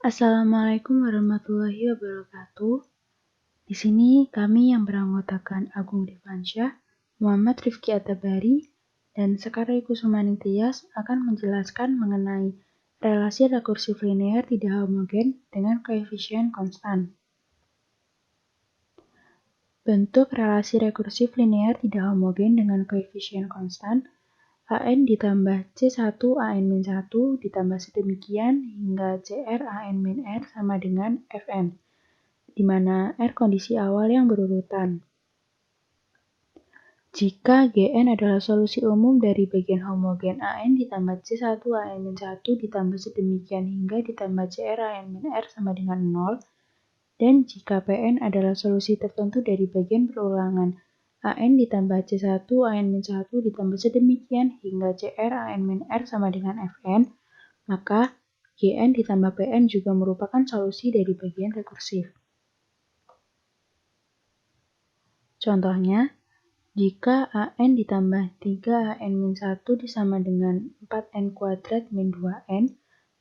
Assalamualaikum warahmatullahi wabarakatuh. Di sini kami yang beranggotakan Agung Divansyah, Muhammad Rifki Atabari, dan Sekar Kusumani Tias akan menjelaskan mengenai relasi rekursif linear tidak homogen dengan koefisien konstan. Bentuk relasi rekursif linear tidak homogen dengan koefisien konstan AN ditambah C1 AN-1 ditambah sedemikian hingga CR AN-R sama dengan Fn, di mana R kondisi awal yang berurutan. Jika Gn adalah solusi umum dari bagian homogen AN ditambah C1 AN-1 ditambah sedemikian hingga ditambah CR AN-R sama dengan 0, dan jika Pn adalah solusi tertentu dari bagian perulangan AN ditambah C1 AN-1 ditambah sedemikian hingga CR AN-R sama dengan Fn, maka Gn ditambah Pn juga merupakan solusi dari bagian rekursif. Contohnya, jika AN ditambah 3AN-1 disama dengan 4N kuadrat min 2N,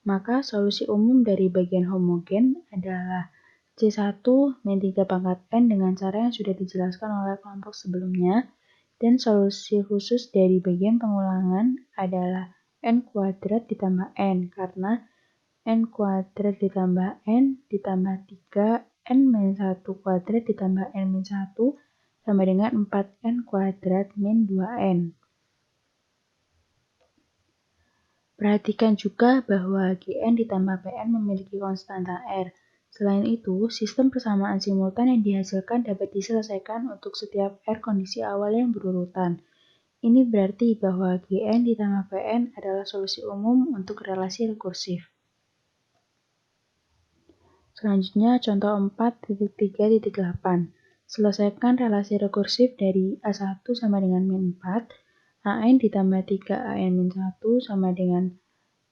maka solusi umum dari bagian homogen adalah C1 min 3 pangkat N dengan cara yang sudah dijelaskan oleh kelompok sebelumnya, dan solusi khusus dari bagian pengulangan adalah N kuadrat ditambah N, karena N kuadrat ditambah N ditambah 3 N min 1 kuadrat ditambah N min 1 sama dengan 4N kuadrat min 2N. Perhatikan juga bahwa Gn ditambah Pn memiliki konstanta R. Selain itu, sistem persamaan simultan yang dihasilkan dapat diselesaikan untuk setiap R kondisi awal yang berurutan. Ini berarti bahwa Gn ditambah Pn adalah solusi umum untuk relasi rekursif. Selanjutnya, contoh 4.3.8. Selesaikan relasi rekursif dari A1 sama dengan min 4, AN ditambah 3 AN-1 sama dengan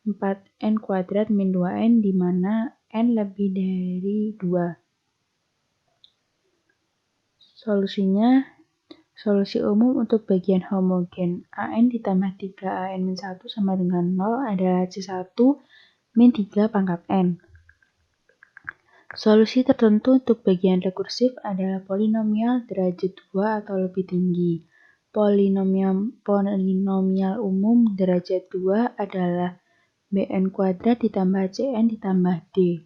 4N kuadrat min 2N di mana N lebih dari 2. Solusinya, solusi umum untuk bagian homogen AN ditambah 3 AN-1 sama dengan 0 adalah C1 min 3 pangkat N. Solusi tertentu untuk bagian rekursif adalah polinomial derajat 2 atau lebih tinggi. Polinomial umum derajat 2 adalah Bn kuadrat ditambah Cn ditambah D.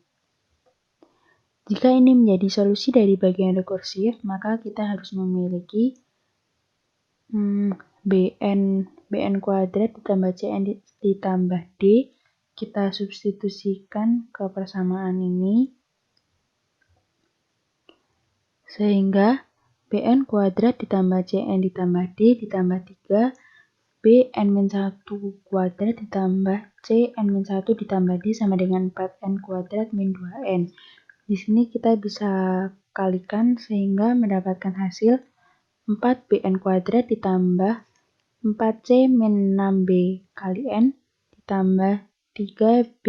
Jika ini menjadi solusi dari bagian rekursif, maka kita harus memiliki Bn kuadrat ditambah Cn ditambah D. Kita substitusikan ke persamaan ini, sehingga Bn kuadrat ditambah Cn ditambah D ditambah 3 Bn-1 kuadrat ditambah Cn-1 ditambah D sama dengan 4N kuadrat min 2N. Di sini kita bisa kalikan sehingga mendapatkan hasil 4Bn kuadrat ditambah 4C min 6B kali N ditambah 3B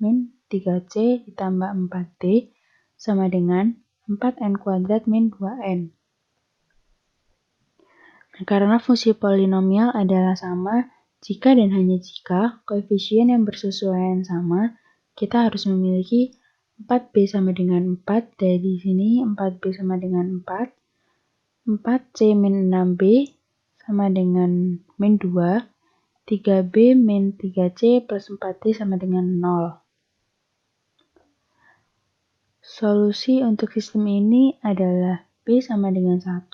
min 3C ditambah 4D sama dengan 4N kuadrat min 2N. Karena fungsi polinomial adalah sama, jika dan hanya jika koefisien yang bersesuaian sama, kita harus memiliki 4B sama dengan 4, dari sini 4B sama dengan 4, 4C min 6B sama dengan min 2, 3B min 3C plus 4D sama dengan 0. Solusi untuk sistem ini adalah B sama dengan 1,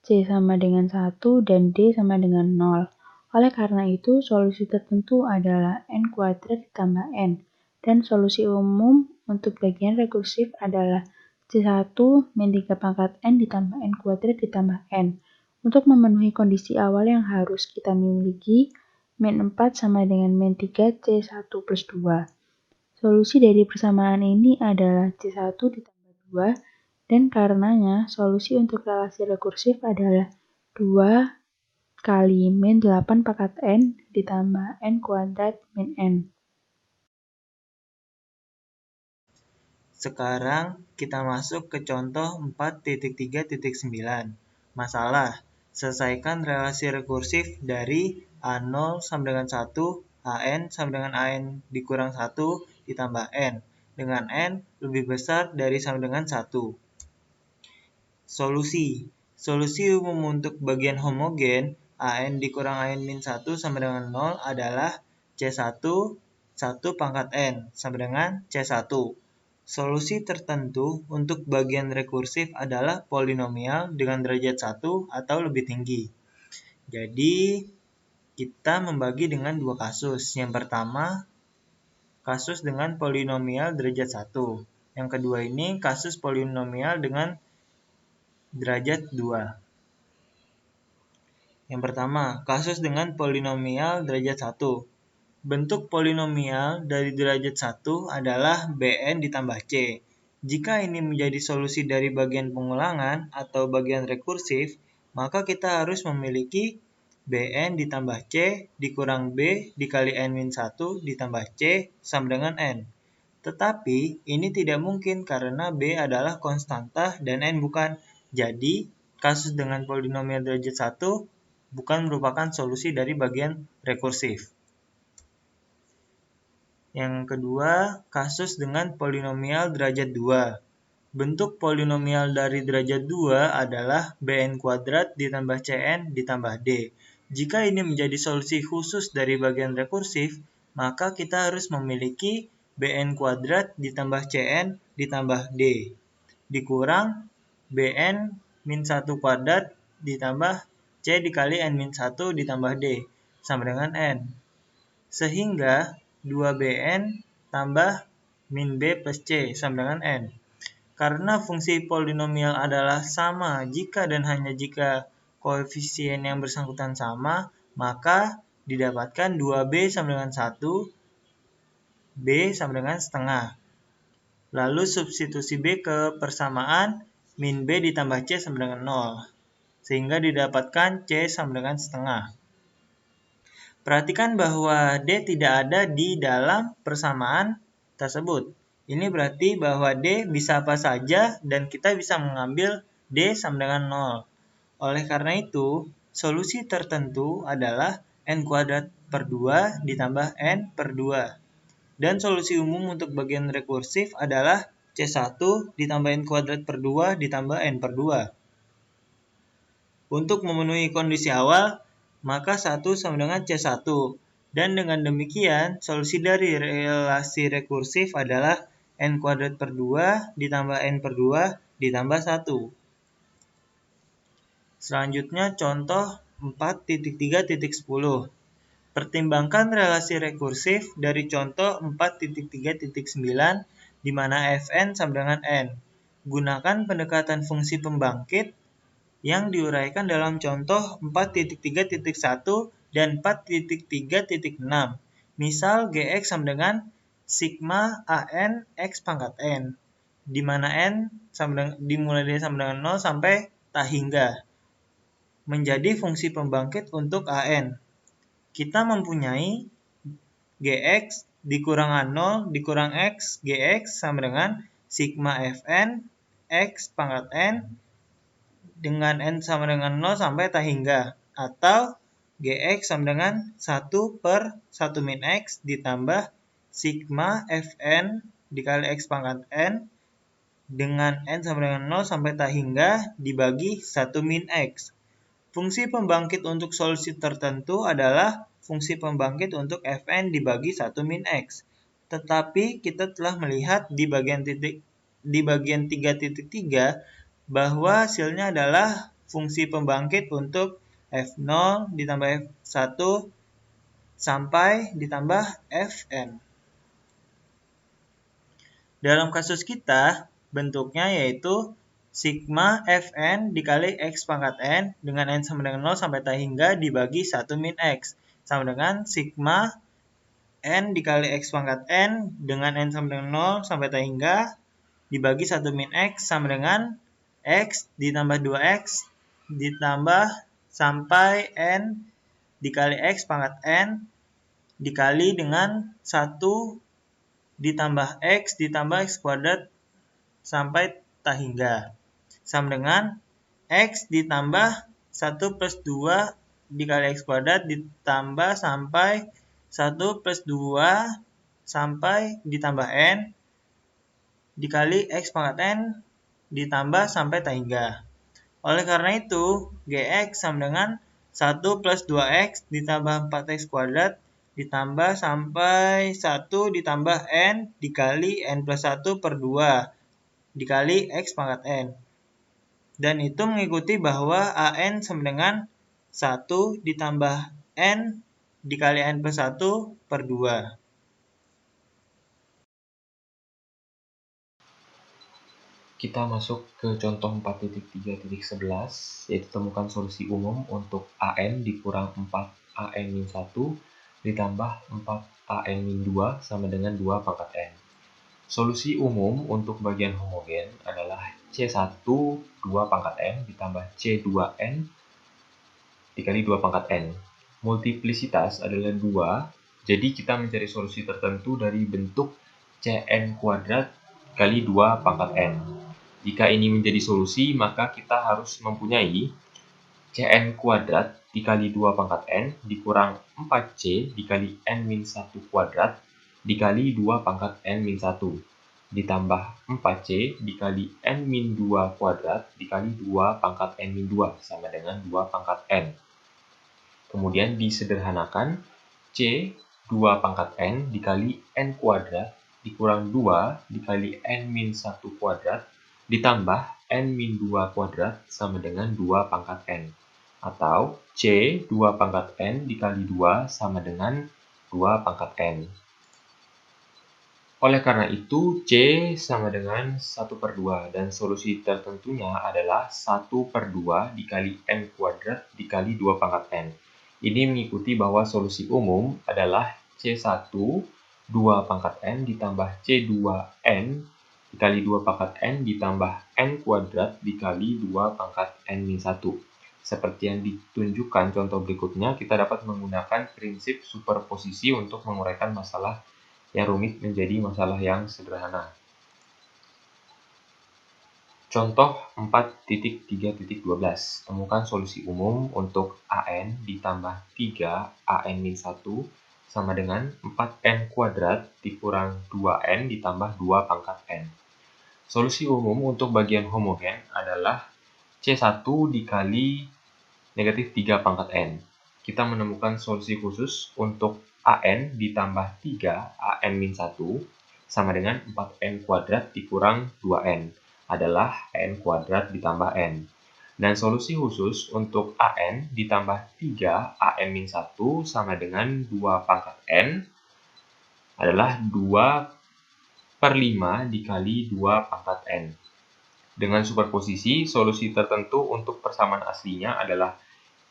C sama dengan 1, dan D sama dengan 0. Oleh karena itu, solusi tertentu adalah N kuadrat ditambah N, dan solusi umum untuk bagian rekursif adalah C1 min 3 pangkat N ditambah N kuadrat ditambah N. Untuk memenuhi kondisi awal yang harus kita miliki, min 4 sama dengan min 3 C1 plus 2. Solusi dari persamaan ini adalah C1 ditambah 2, dan karenanya solusi untuk relasi rekursif adalah 2 kali min 8 pangkat N ditambah N kuadrat min N. Sekarang kita masuk ke contoh 4.3.9. Masalah, selesaikan relasi rekursif dari A0 sama dengan 1, AN sama dengan AN dikurang 1 ditambah N. dengan N lebih besar dari sama dengan 1. Solusi. Solusi umum untuk bagian homogen AN dikurang AN min 1 sama dengan 0 adalah C1 1 pangkat N sama dengan C1. Solusi tertentu untuk bagian rekursif adalah polinomial dengan derajat 1 atau lebih tinggi. Jadi, kita membagi dengan dua kasus. Yang pertama, kasus dengan polinomial derajat 1. Yang kedua ini kasus polinomial dengan derajat 2. Yang pertama, kasus dengan polinomial derajat 1. Bentuk polinomial dari derajat 1 adalah Bn ditambah C. Jika ini menjadi solusi dari bagian pengulangan atau bagian rekursif, maka kita harus memiliki Bn ditambah C dikurang B dikali N-1 ditambah C sama dengan N. Tetapi ini tidak mungkin karena B adalah konstanta dan N bukan. Jadi, kasus dengan polinomial derajat 1 bukan merupakan solusi dari bagian rekursif. Yang kedua, kasus dengan polinomial derajat 2. Bentuk polinomial dari derajat 2 adalah Bn kuadrat ditambah Cn ditambah D. Jika ini menjadi solusi khusus dari bagian rekursif, maka kita harus memiliki Bn kuadrat ditambah Cn ditambah D dikurang Bn min 1 kuadrat ditambah C dikali N min 1 ditambah D sama dengan N. Sehingga 2Bn tambah min B plus C sama dengan N. Karena fungsi polinomial adalah sama jika dan hanya jika koefisien yang bersangkutan sama, maka didapatkan 2B sama dengan 1, B sama dengan setengah. Lalu substitusi B ke persamaan, min B ditambah C sama dengan 0. Sehingga didapatkan C sama dengan setengah. Perhatikan bahwa D tidak ada di dalam persamaan tersebut. Ini berarti bahwa D bisa apa saja dan kita bisa mengambil D sama dengan 0. Oleh karena itu, solusi tertentu adalah N kuadrat per 2 ditambah N per 2. Dan solusi umum untuk bagian rekursif adalah C1 ditambah N kuadrat per 2 ditambah N per 2. Untuk memenuhi kondisi awal, maka 1 sama dengan C1. Dan dengan demikian, solusi dari relasi rekursif adalah N kuadrat per 2 ditambah N per 2 ditambah 1. Selanjutnya contoh 4.3.10. Pertimbangkan relasi rekursif dari contoh 4.3.9 di mana Fn sama dengan N. Gunakan pendekatan fungsi pembangkit yang diuraikan dalam contoh 4.3.1 dan 4.3.6. Misal Gx sama dengan sigma AN X pangkat N, di mana N dimulai dari sama dengan 0 sampai tak hingga, menjadi fungsi pembangkit untuk AN. Kita mempunyai Gx dikurang A0 dikurang X Gx sama dengan sigma Fn X pangkat N dengan N sama dengan 0 sampai tak hingga, atau Gx sama dengan 1 per 1 min X ditambah sigma Fn dikali X pangkat N dengan N sama dengan 0 sampai tak hingga dibagi 1 min X. Fungsi pembangkit untuk solusi tertentu adalah fungsi pembangkit untuk Fn dibagi 1 min X. Tetapi kita telah melihat di bagian 3.3 bahwa hasilnya adalah fungsi pembangkit untuk F0 ditambah F1 sampai ditambah Fn. Dalam kasus kita, bentuknya yaitu sigma Fn dikali X pangkat N dengan N sama dengan 0 sampai tak hingga dibagi 1 min X sama dengan sigma N dikali X pangkat N dengan N sama dengan 0 sampai tak hingga dibagi 1 min X sama dengan X ditambah 2X ditambah sampai N dikali X pangkat N dikali dengan 1 ditambah X ditambah X kuadrat sampai tak hingga sama dengan X ditambah 1 plus 2 dikali X kuadrat ditambah sampai 1 plus 2 sampai ditambah N dikali X pangkat N ditambah sampai tak hingga. Oleh karena itu, Gx sama dengan 1 plus 2X ditambah 4X kuadrat ditambah sampai 1 ditambah N dikali N plus 1 per 2 dikali X pangkat N. Dan itu mengikuti bahwa AN sama dengan 1 ditambah N dikali N plus 1 per 2. Kita masuk ke contoh 4.3.11, yaitu temukan solusi umum untuk AN dikurang 4AN-1 ditambah 4AN-2 sama dengan 2 pangkat N. Solusi umum untuk bagian homogen adalah C1 2 pangkat N ditambah C2N dikali 2 pangkat N. Multiplisitas adalah 2, jadi kita mencari solusi tertentu dari bentuk Cn kuadrat kali 2 pangkat N. Jika ini menjadi solusi, maka kita harus mempunyai Cn kuadrat dikali 2 pangkat N dikurang 4C dikali N-1 kuadrat dikali 2 pangkat N-1 ditambah 4C dikali N-2 kuadrat dikali 2 pangkat N-2 sama dengan 2 pangkat N. Kemudian disederhanakan C 2 pangkat N dikali N kuadrat dikurang 2 dikali N-1 kuadrat ditambah N-2 kuadrat sama dengan 2 pangkat N. Atau C 2 pangkat N dikali 2 sama dengan 2 pangkat N. Oleh karena itu, C sama dengan 1 per 2 dan solusi tertentunya adalah 1 per 2 dikali N kuadrat dikali 2 pangkat N. Ini mengikuti bahwa solusi umum adalah C1 2 pangkat N ditambah C2N dikali 2 pangkat N ditambah N kuadrat dikali 2 pangkat N-1. Seperti yang ditunjukkan contoh berikutnya, kita dapat menggunakan prinsip superposisi untuk menguraikan masalah yang rumit menjadi masalah yang sederhana. Contoh 4.3.12. Temukan solusi umum untuk AN ditambah 3 AN-1 sama dengan 4N kuadrat dikurang 2N ditambah 2 pangkat N. Solusi umum untuk bagian homogen adalah C1 dikali negatif 3 pangkat N. Kita menemukan solusi khusus untuk AN ditambah 3 AN-1 sama dengan 4N kuadrat dikurang 2N adalah N kuadrat ditambah N. Dan solusi khusus untuk AN ditambah 3 AN-1 sama dengan 2 pangkat N adalah 2 per 5 dikali 2 pangkat N. Dengan superposisi, solusi tertentu untuk persamaan aslinya adalah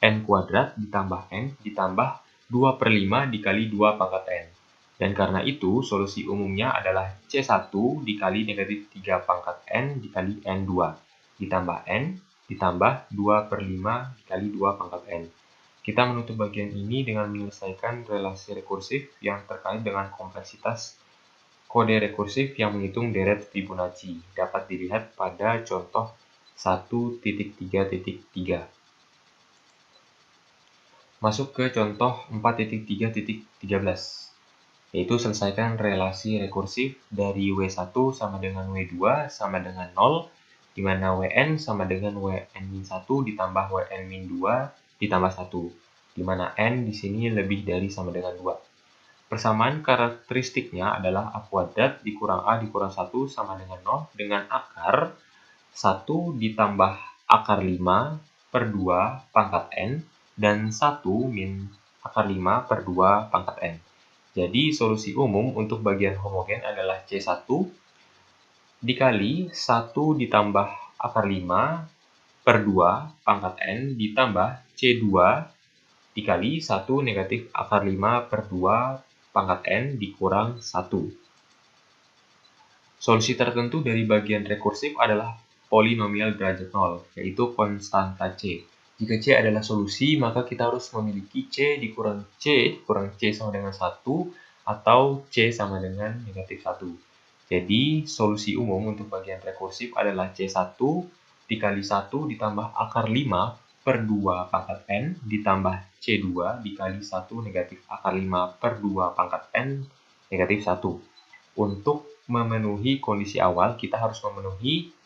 N kuadrat ditambah N ditambah 2 per 5 dikali 2 pangkat N. Dan karena itu, solusi umumnya adalah C1 dikali negatif 3 pangkat N dikali N2 ditambah N ditambah 2 per 5 dikali 2 pangkat N. Kita menutup bagian ini dengan menyelesaikan relasi rekursif yang terkait dengan kompleksitas kode rekursif yang menghitung deret Fibonacci dapat dilihat pada contoh 1.3.3. Masuk ke contoh 4.3.13, yaitu selesaikan relasi rekursif dari W1 sama dengan W2 sama dengan 0, di mana Wn sama dengan Wn-1 ditambah Wn-2 ditambah 1, di mana N di sini lebih dari sama dengan 2. Persamaan karakteristiknya adalah A kuadrat dikurang A dikurang 1 sama dengan 0 dengan akar 1 ditambah akar 5 per 2 pangkat N dan 1 min akar 5 per 2 pangkat N. Jadi solusi umum untuk bagian homogen adalah C1 dikali 1 ditambah akar 5 per 2 pangkat N ditambah C2 dikali 1 negatif akar 5 per 2 pangkat N dikurang 1. Solusi tertentu dari bagian rekursif adalah polinomial derajat 0, yaitu konstanta C. Jika C adalah solusi, maka kita harus memiliki C dikurang C sama dengan 1, atau C sama dengan negatif 1. Jadi, solusi umum untuk bagian rekursif adalah C1 dikali 1 ditambah akar 5 per 2 pangkat N ditambah C2 dikali 1 negatif akar 5 per 2 pangkat N negatif 1. Untuk memenuhi kondisi awal, kita harus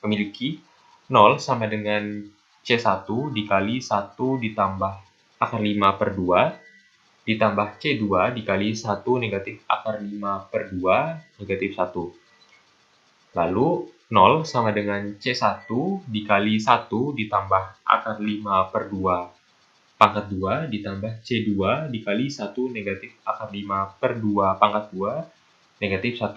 memiliki 0 sama dengan C1 dikali 1 ditambah akar 5 per 2 ditambah C2 dikali 1 negatif akar 5 per 2 negatif 1. Lalu 0 sama dengan C1 dikali 1 ditambah akar 5 per 2 pangkat 2 ditambah C2 dikali 1 negatif akar 5 per 2 pangkat 2 negatif 1.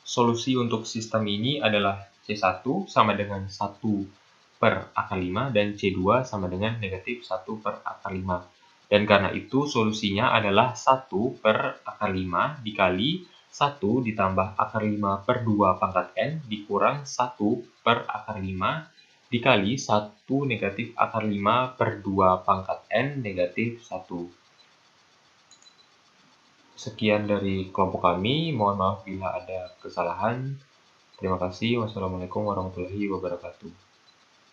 Solusi untuk sistem ini adalah C1 sama dengan 1 per akar 5 dan C2 sama dengan negatif 1 per akar 5. Dan karena itu solusinya adalah 1 per akar 5 dikali 1 ditambah akar 5 per 2 pangkat N dikurang 1 per akar 5 dikali 1 negatif akar 5 per 2 pangkat N negatif 1. Sekian dari kelompok kami, mohon maaf bila ada kesalahan. Terima kasih. Wassalamualaikum warahmatullahi wabarakatuh.